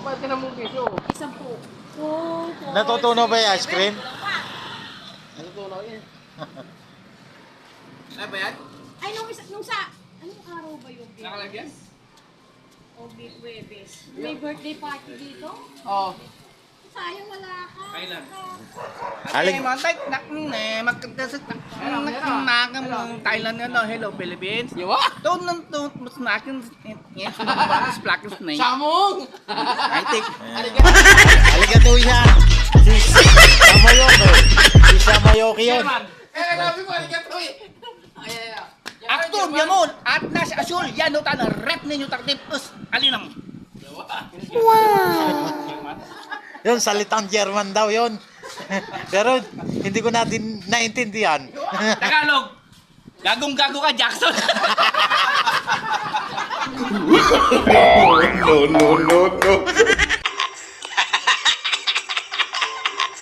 Pati na mong piso. 10. Natutunaw ba yung ice cream? Natutunaw yan. Ay ba yan? Ay, nung sa... Anong araw ba yung Nakalagyan? O Huwebes? May birthday party dito? Oo. Sayang wala ka. Kailan? Alig. Thailand ano, hello Philippines. Yawa? Doon nang mas nakin yes, mas plakas na. Samong! I think Aligato yan. Si Samayoki. Si Samayoki yun. Chairman! Eh, sabi mo, aligato eh. Ay. aktor yamon at nasa asul yan no tan rep ninyo takdip us alinam. Yun, salitang German daw yun. Pero hindi ko natin naintindihan. Tagalog. Gagong-gago ka, Jackson. No, no, no.